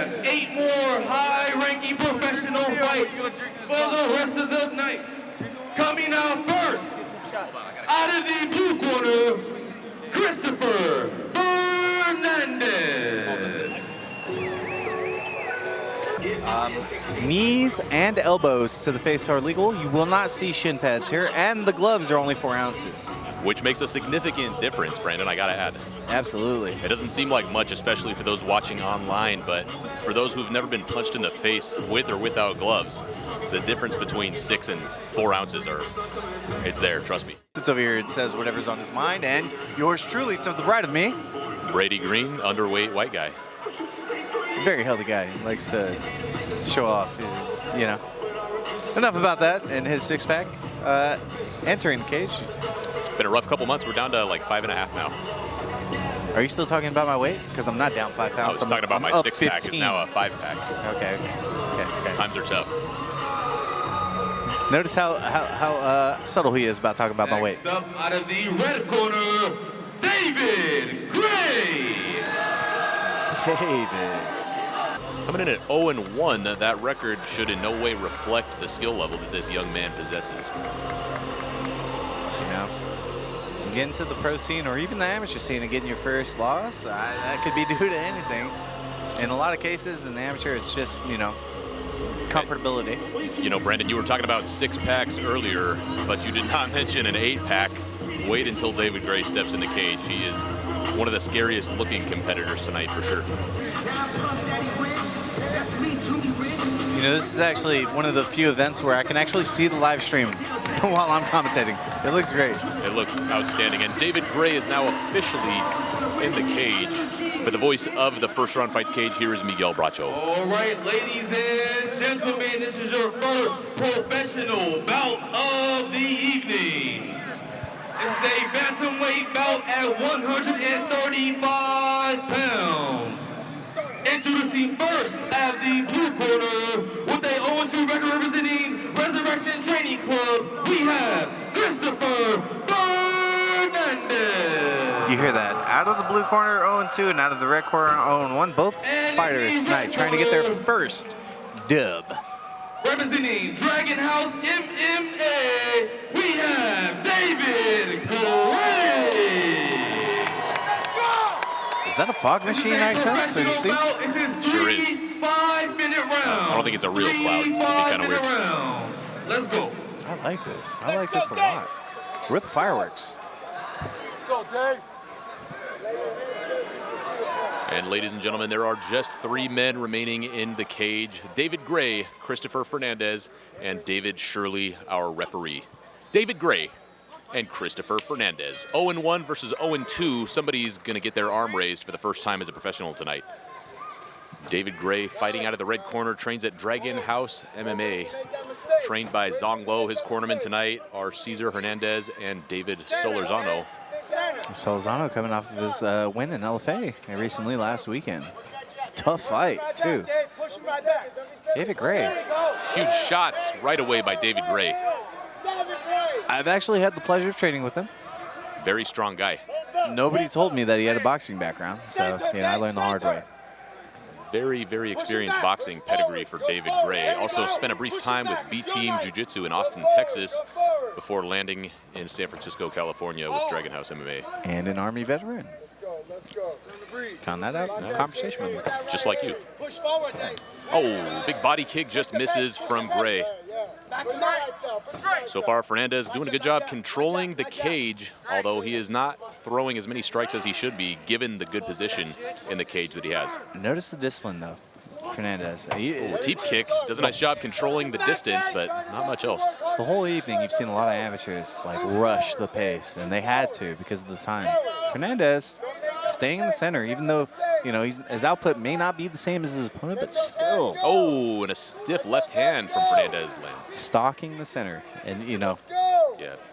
have 8 more high-ranking professional fights for the rest of the night. Coming out first, out of the blue corner, Christopher Fernandez. Knees and elbows to the face are legal. You will not see shin pads here, and the gloves are only 4 ounces. Which makes a significant difference, Brandon, I gotta add. Absolutely. It doesn't seem like much, especially for those watching online, but for those who've never been punched in the face with or without gloves, the difference between 6 and 4 ounces it's there, trust me. It's over here, it says whatever's on his mind, and yours truly, to the right of me, Brady Green, underweight white guy. Very healthy guy. He likes to show off, you know. Enough about that and his six-pack. Entering the cage. It's been a rough couple months. We're down to like 5.5 now. Are you still talking about my weight? Because I'm not down 5 pounds. I was talking about my six-pack. It's now a 5-pack. Okay. Times are tough. Notice how subtle he is about talking about my weight. Next up, out of the red corner, David Gray. David. Coming in at 0-1, that record should in no way reflect the skill level that this young man possesses. You know, getting to the pro scene or even the amateur scene and getting your first loss, that could be due to anything. In a lot of cases, in the amateur, it's just, you know, comfortability. You know, Brandon, you were talking about 6-packs earlier, but you did not mention an 8-pack. Wait until David Gray steps in the cage. He is one of the scariest looking competitors tonight for sure. You know, this is actually one of the few events where I can actually see the live stream while I'm commentating. It looks great. It looks outstanding. And David Gray is now officially in the cage. For the voice of the First Round Fights cage, here is Miguel Bracho. All right, ladies and gentlemen, this is your first professional bout of the evening. This is a bantamweight bout at 135 pounds. Introducing first at the blue corner with a 0-2 record representing Resurrection Training Club, we have Christopher Fernandez. You hear that? Out of the blue corner, 0-2, and out of the red corner, 0-1. Both fighters tonight trying to get their first dub. Representing Dragon House MMA, we have David Gray. Is that a fog machine I sense? Sure is. 5-minute round. I don't think it's a real cloud. It'd be kind of weird. Rounds. Let's go. I like this. I like this a lot. We're the fireworks. Let's go, Dave. And ladies and gentlemen, there are just 3 men remaining in the cage. David Gray, Christopher Fernandez, and David Shirley, our referee. David Gray and Christopher Fernandez. 0-1 versus 0-2. Somebody's going to get their arm raised for the first time as a professional tonight. David Gray, fighting out of the red corner, trains at Dragon House MMA. Trained by Zong Lo, his cornerman tonight are Cesar Hernandez and David Solorzano. Solorzano coming off of his win in LFA recently last weekend. Tough fight, too. David Gray. Huge shots right away by David Gray. I've actually had the pleasure of training with him. Very strong guy. Nobody told me that he had a boxing background, so I learned the hard way. Very, very experienced boxing pedigree for David Gray. Also spent a brief time with B-Team Jiu-Jitsu in Austin, Texas, before landing in San Francisco, California with Dragon House MMA. And an Army veteran. Found that out in a conversation with him. Just like you. Oh, big body kick just misses from Gray. So far, Fernandez doing a good job controlling the cage, although he is not throwing as many strikes as he should be, given the good position in the cage that he has. Notice the discipline, though, Fernandez. Teep kick, does a nice job controlling the distance, but not much else. The whole evening, you've seen a lot of amateurs rush the pace, and they had to because of the time. Fernandez staying in the center, even though his output may not be the same as his opponent, but still. Oh, and a stiff left hand from Fernandez lands. Stalking the center, and yeah,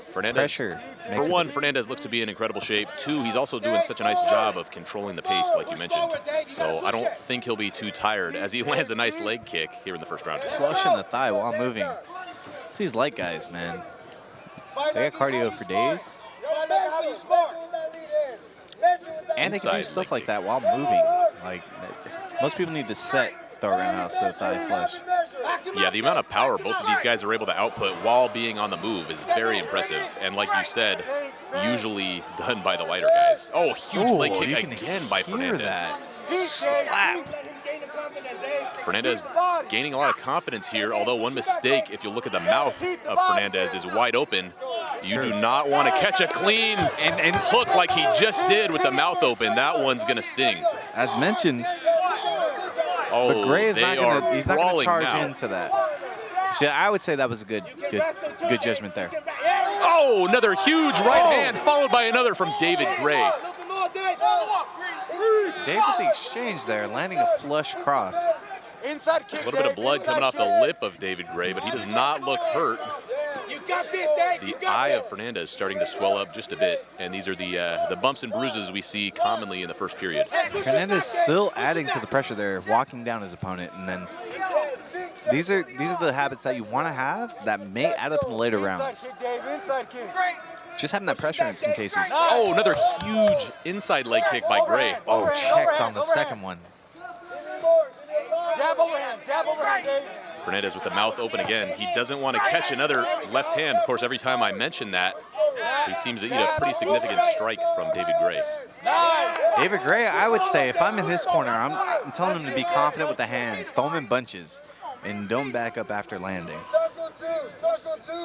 Fernandez. Pressure. For one, Fernandez looks to be in incredible shape. 2, he's also doing such a nice job of controlling the pace, like you mentioned. So I don't think he'll be too tired as he lands a nice leg kick here in the first round. Flushing the thigh while moving. It's these light guys, man. They got cardio for days. And they can do stuff like that while moving. Most people need to set throw roundhouse to the thigh flush. Yeah, the amount of power both of these guys are able to output while being on the move is very impressive. And like you said, usually done by the lighter guys. Oh, huge leg kick again by Fernandez. That. Slap. Fernandez gaining a lot of confidence here, although one mistake, if you look at the mouth of Fernandez, is wide open. You do not want to catch a clean and hook like he just did with the mouth open. That one's going to sting. As mentioned, oh, Gray is not going to charge now into that. So I would say that was a good judgment there. Oh, another huge right hand followed by another from David Gray. Dave with the exchange there, landing a flush cross. A little bit of blood coming off the lip of David Gray, but he does not look hurt. The eye of Fernandez starting to swell up just a bit, and these are the bumps and bruises we see commonly in the first period. Fernandez still adding to the pressure there, walking down his opponent, and then these are the habits that you want to have that may add up in the later rounds. Just having that pressure in some cases. Oh, another huge inside leg kick by Gray. Oh, checked on the second one. Jab overhand, Dave. Fernandez with the mouth open again. He doesn't want to catch another left hand. Of course, every time I mention that, he seems to eat a pretty significant strike from David Gray. David Gray, I would say, if I'm in his corner, I'm telling him to be confident with the hands. Throw them in bunches and don't back up after landing.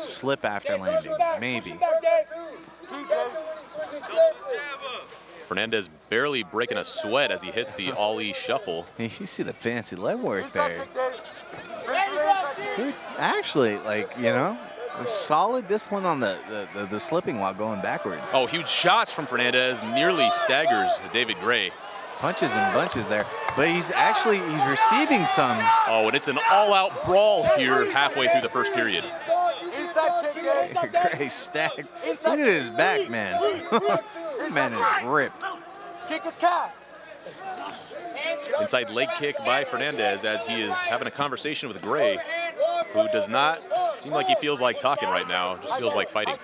Slip after landing, maybe. Fernandez barely breaking a sweat as he hits the ollie shuffle. You see the fancy leg work there. Good. Actually, solid discipline on the slipping while going backwards. Oh, huge shots from Fernandez, nearly staggers David Gray. Punches and bunches there, but he's receiving some. Oh, and it's an all-out brawl here halfway through the first period. Gray stacked. Look at his back, man. That man is ripped. Kick his calf. Inside leg kick by Fernandez as he is having a conversation with Gray, who does not seem like he feels like talking right now, just feels like fighting.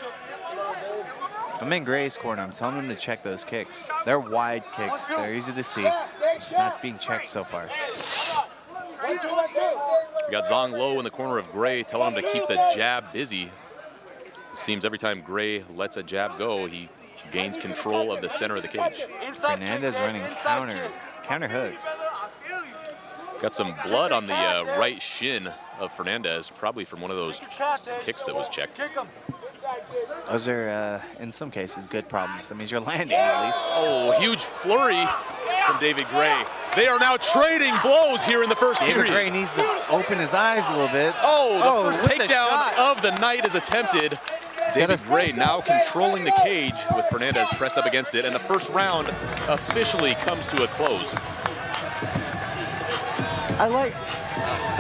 I'm in Gray's corner. I'm telling him to check those kicks. They're wide kicks. They're easy to see. Just not being checked so far. We got Zong Lo in the corner of Gray, telling him to keep the jab busy. Seems every time Gray lets a jab go, he gains control of the center of the cage. Fernandez running counter hooks. Got some blood on the right shin of Fernandez, probably from one of those kicks that was checked. Those are, in some cases, good problems. That means you're landing, at least. Oh, huge flurry from David Gray. They are now trading blows here in the first period. David Gray needs to open his eyes a little bit. Oh, the first takedown of the night is attempted. David Gray now controlling the cage with Fernandez pressed up against it, and the first round officially comes to a close. I like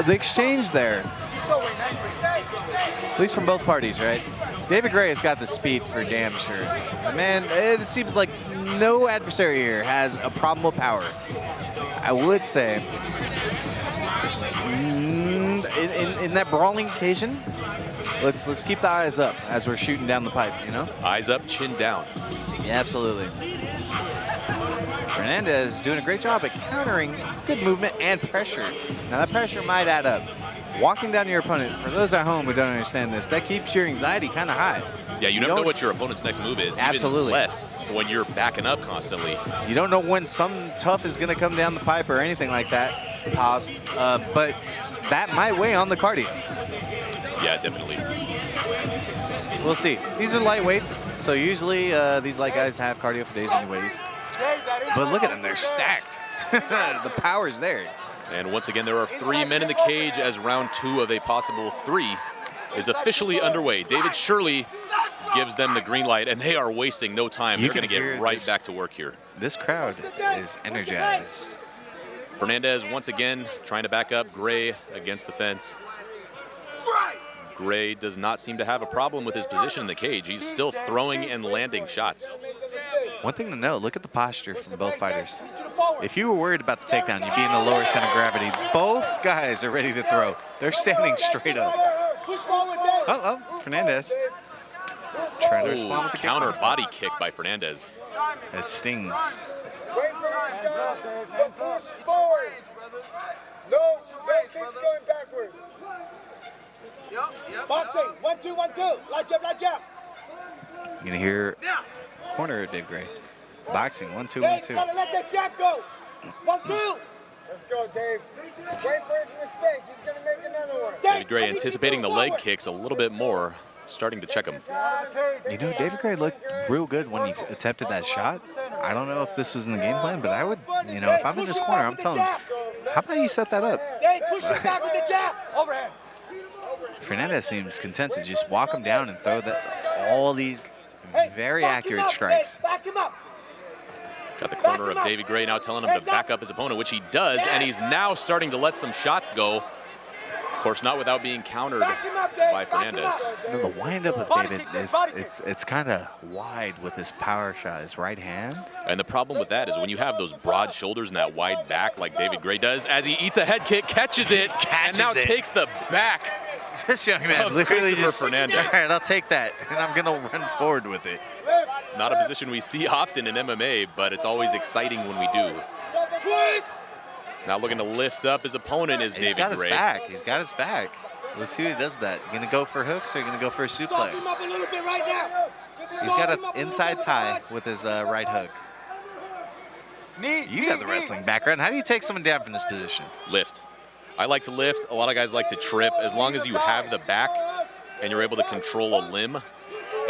the exchange there, at least from both parties, right? David Gray has got the speed for damn sure. Man, it seems like no adversary here has a problem with power. I would say, in that brawling occasion, let's keep the eyes up as we're shooting down the pipe, you know? Eyes up, chin down. Yeah, absolutely. Fernandez doing a great job at countering good movement and pressure. Now that pressure might add up. Walking down your opponent, for those at home who don't understand this, that keeps your anxiety kind of high. Yeah, you never know what your opponent's next move is. Absolutely. Even less when you're backing up constantly. You don't know when something tough is going to come down the pipe or anything like that. Pause. But that might weigh on the cardio. Yeah, definitely. We'll see. These are lightweights, so usually these light guys have cardio for days anyways. But look at them, they're stacked. The power's there. And once again, there are 3 men in the cage as round 2 of a possible 3 is officially underway. David Shirley gives them the green light, and they are wasting no time. They're going to get right back to work here. This crowd is energized. Fernandez once again trying to back up Gray against the fence. Gray does not seem to have a problem with his position in the cage. He's still throwing and landing shots. One thing to note, look at the posture from both fighters. If you were worried about the takedown, you'd be in the lower center of gravity. Both guys are ready to throw. They're standing straight up. Fernandez. Trying to respond with the counter body kick by Fernandez. It stings. Boxing. 1, 2, 1, 2. Light jab, light jab. You're gonna hear corner of Dave Gray. Boxing, 1, 2, 1, Dave, 2. gotta let that jab go. 1, 2. Let's go, Dave. Wait for his mistake. He's gonna make another one. David Gray anticipating the leg kicks a little bit more, starting to check him. You know, David Gray looked real good when he attempted that shot. I don't know if this was in the game plan, but I would, you know, if I'm in this corner, I'm telling him, how about you set that up? Dave, push him back with the jab. Overhand. Fernandez seems content to just walk him down and throw all these very accurate strikes. Back him up. Got the corner of David Gray now telling him to back up his opponent, which he does, and he's now starting to let some shots go. Of course, not without being countered by Fernandez. You know, the windup of David is it's kind of wide with his power shot, his right hand. And the problem with that is when you have those broad shoulders and that wide back like David Gray does, as he eats a head kick, catches it, and now takes the back. This young man literally just, Fernandez. all right, I'll take that, and I'm gonna run forward with it. Not a position we see often in MMA, but it's always exciting when we do. Now looking to lift up his opponent is David Gray. He's got his back. He's got his back. Let's see who does that. You gonna go for hooks or you gonna go for a suplex? Him up a little bit right now. He's got an inside tie with his right hook. You got the wrestling background. How do you take someone down from this position? Lift. I like to lift. A lot of guys like to trip. As long as you have the back and you're able to control a limb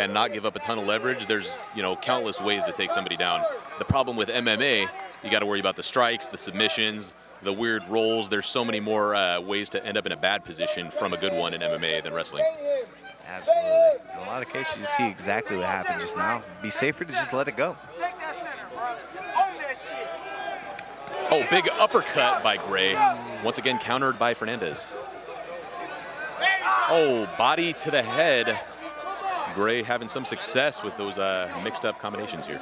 and not give up a ton of leverage, there's, you know, countless ways to take somebody down. The problem with MMA, you got to worry about the strikes, the submissions, the weird rolls. There's so many more ways to end up in a bad position from a good one in MMA than wrestling. Absolutely. In a lot of cases, you see exactly what happened just now. Be safer to just let it go. Take that center, bro. Own that shit. Oh, big uppercut by Gray. Once again countered by Fernandez. Oh, body to the head. Gray having some success with those mixed up combinations here.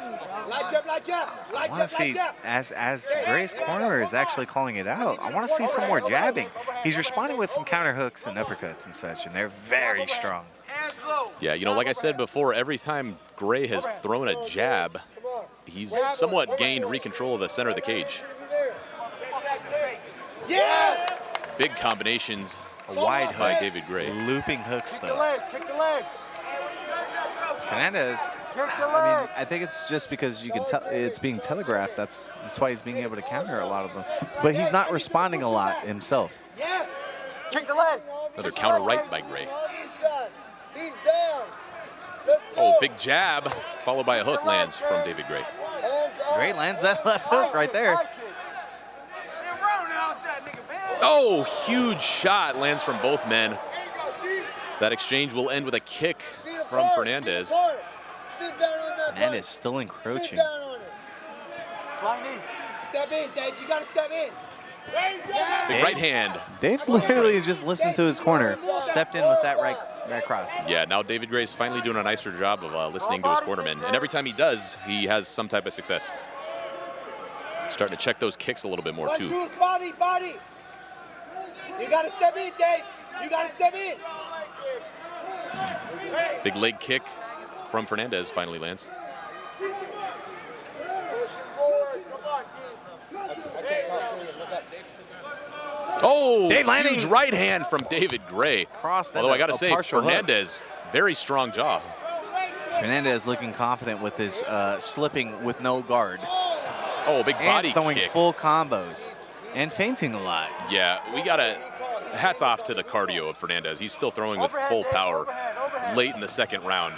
Light jab, light jab. I want to see, as Gray's corner is actually calling it out, I want to see some more jabbing. He's responding with some counter hooks and uppercuts and such, and they're very strong. Yeah, you know, like I said before, every time Gray has thrown a jab, he's somewhat gained control of the center of the cage. Yes! Big combinations Wide hooks, by David Gray. Looping hooks, Kick the though. leg, kick the leg. Fernandez, Kick the I leg. I think it's just because you can tell it's being telegraphed. That's why he's being able to counter a lot of them. But he's not responding a lot himself. Yes! Kick the leg. Another counter right by Gray. He's down. Let's go. Oh, big jab, followed by a hook lands from David Gray. Gray lands that left hook right there. Oh, huge shot lands from both men. That exchange will end with a kick from Fernandez. Fernandez still encroaching. Flying knee. Step in, Dave. You got to step in. Big right hand. Dave literally just listened to his corner, stepped in with that right cross. Yeah, now David Gray's finally doing a nicer job of listening to his cornerman. And every time he does, he has some type of success. Starting to check those kicks a little bit more, too. Body, body. You got to step in, Dave. You got to step in. Big leg kick from Fernandez finally lands. Oh, Dave landing. huge right hand from David Gray. Crossed that Although I got to a say, partial hook. Fernandez, very strong jaw. Fernandez looking confident with his slipping with no guard. Oh, big body And throwing kick. full combos and feinting a lot. Yeah, we got to hats off to the cardio of Fernandez. He's still throwing with full power late in the second round.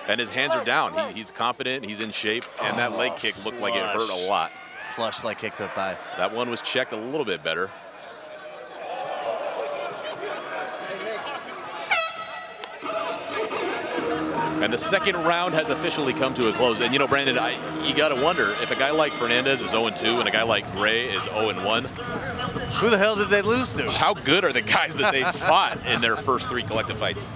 And his hands are down. He's confident, he's in shape, and that leg kick looked like it hurt a lot. Flush leg kick to the thigh. That one was checked a little bit better. And the second round has officially come to a close. And you know, Brandon, you got to wonder if a guy like Fernandez is 0-2 and a guy like Gray is 0-1. Who the hell did they lose to? How good are the guys that they fought in their first 3 collective fights?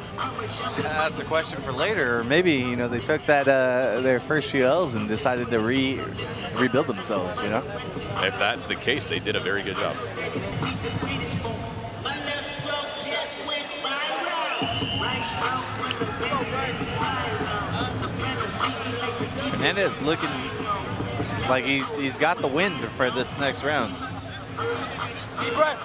That's a question for later. Or maybe, you know, they took that their first few L's and decided to rebuild themselves, you know? If that's the case, they did a very good job. Fernandez looking like he's got the win for this next round. Deep breath.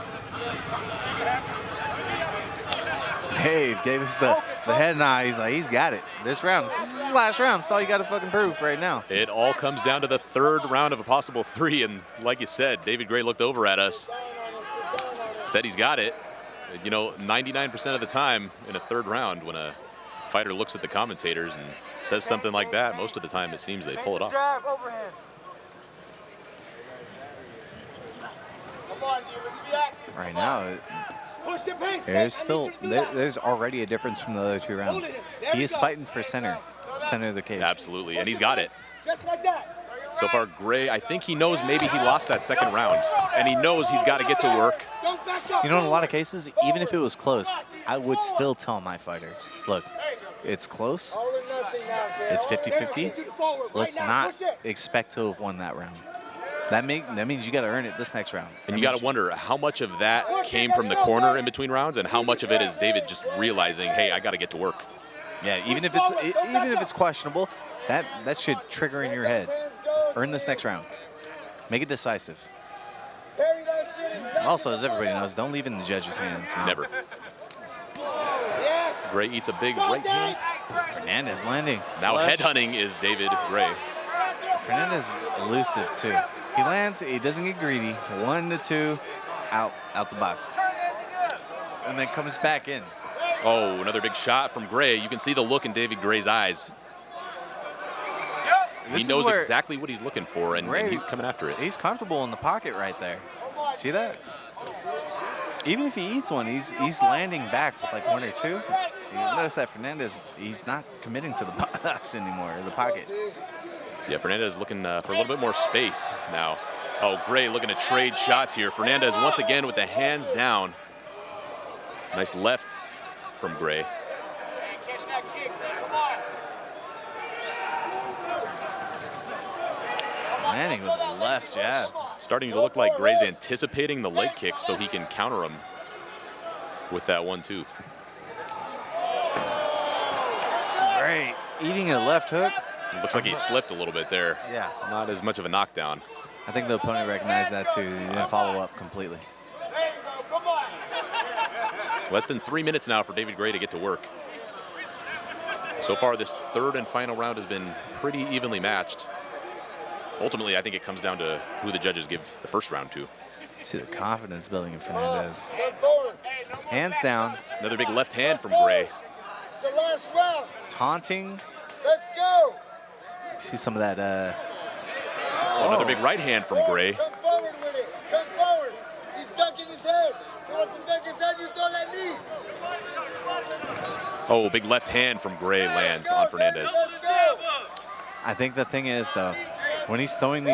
Dave gave us the head nod. He's like, he's got it. This round, this last round, that's all you got to fucking prove right now. It all comes down to the third round of a possible 3, and like you said, David Gray looked over at us, said he's got it. You know, 99% of the time in a third round, when a fighter looks at the commentators and says something like that, most of the time it seems they pull it off. Jab, overhand. Come on, dude, let's be active. Right now, Push your pace. there's already a difference from the other 2 rounds. He is fighting for center of the cage. Absolutely, and he's got it. Just like that. So far, Gray, I think he knows maybe he lost that second round, and he knows he's got to get to work. You know, in a lot of cases, even if it was close, I would still tell my fighter, look, it's close, it's 50-50. Let's not expect to have won that round. That means you got to earn it this next round. And you got to wonder how much of that came from the corner in between rounds, and how much of it is David just realizing, hey, I got to get to work. Yeah, even if it's questionable, that should trigger in your head. Earn this next round. Make it decisive. Also, as everybody knows, don't leave it in the judges' hands. Man. Never. Gray eats a big right hand. Fernandez landing. Now flush. headhunting is David Gray. Fernandez is elusive too. He lands, he doesn't get greedy. 1 to 2, out the box. And then comes back in. Oh, another big shot from Gray. You can see the look in David Gray's eyes. He knows exactly what he's looking for, and he's coming after it. He's comfortable in the pocket right there. See that? Even if he eats one, he's landing back with like 1 or 2. You notice that Fernandez, he's not committing to the box anymore, or the pocket. Yeah, Fernandez looking for a little bit more space now. Oh, Gray looking to trade shots here. Fernandez once again with the hands down. Nice left from Gray. Landing with his left jab. Starting to look like Gray's anticipating the leg kick so he can counter him with that 1-2. Gray eating a left hook. It looks like he slipped a little bit there. Yeah. Not as much of a knockdown. I think the opponent recognized that too. He didn't follow up completely. Less than 3 minutes now for David Gray to get to work. So far, this third and final round has been pretty evenly matched. Ultimately, I think it comes down to who the judges give the first round to. See the confidence building in Fernandez. Hands down. Another big left hand from Gray. It's the last round. Taunting. Let's go. See some of that. Another big right hand from Gray. Come forward with it. Come forward. He's dunking his head. He wants to dunk his head. You throw that knee. Oh, big left hand from Gray lands on Fernandez. Let's go. I think the thing is though, when he's throwing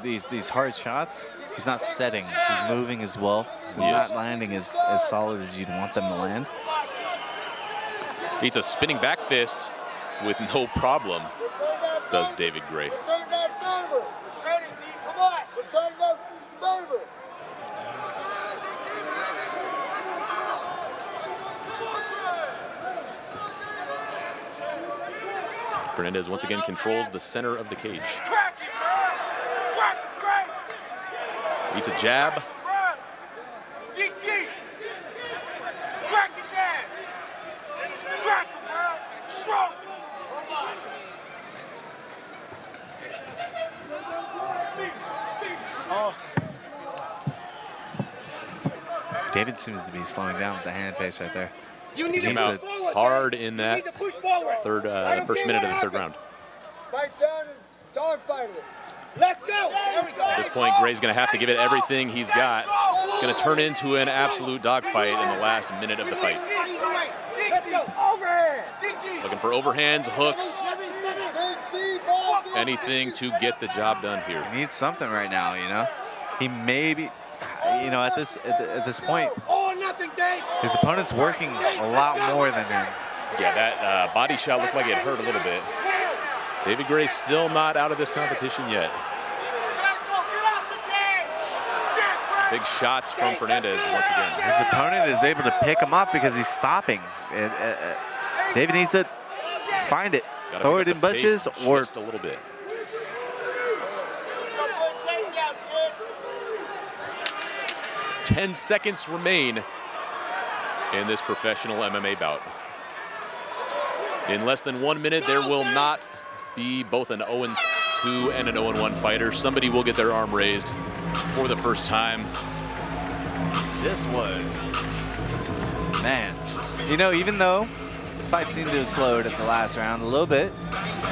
these hard shots, he's not setting. He's moving as well. So not landing as solid as you'd want them to land. Eats a spinning back fist with no problem, does David Gray. Return that favor. Return it, D. Come on. Return that favor. Fernandez once again controls the center of the cage. Track it, bro. Track it, Gray. Eats a jab. Deep, deep. Track his ass. Track him, bro. Strong. Come on. David seems to be slowing down with the hand pace right there. You need to Came push out forward. hard in You that need to push forward. first minute of the third round. Fight down and dogfight it. Let's go. There we go. At this point, Gray's going to have to give it everything he's got. It's going to turn into an absolute dogfight in the last minute of the fight. Let's go. Overhand. Looking for overhands, hooks, anything to get the job done here. He needs something right now, you know. He may be, you know, at this point, Oh, nothing, Dave. his opponent's working a lot more than him. Yeah, that body shot looked like it hurt a little bit. David Gray's still not out of this competition yet. Big shots from Fernandez once again. His opponent is able to pick him up because he's stopping. David needs to find it, Gotta throw pick it up in the pace bunches, or just a little bit. 10 seconds remain in this professional MMA bout. In less than 1 minute, there will not be both an 0-2 and an 0-1 fighter. Somebody will get their arm raised for the first time. This was, man, you know, even though the fight seemed to have slowed at the last round a little bit,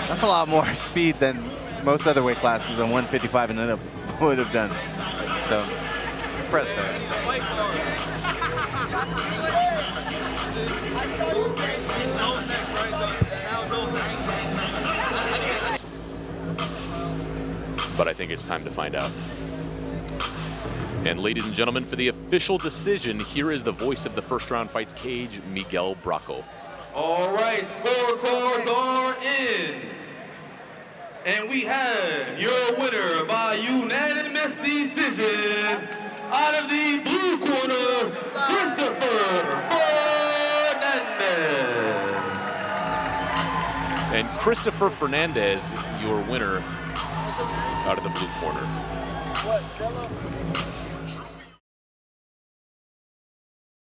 that's a lot more speed than most other weight classes in 155 and up would have done. So, impressed there. But I think it's time to find out. And ladies and gentlemen, for the official decision, here is the voice of the first round fights cage, Miguel Bracco. All right, scorecards are in. And we have your winner by unanimous decision out of the blue corner, Christopher Fernandez. And Christopher Fernandez, your winner out of the blue corner. What, Jello?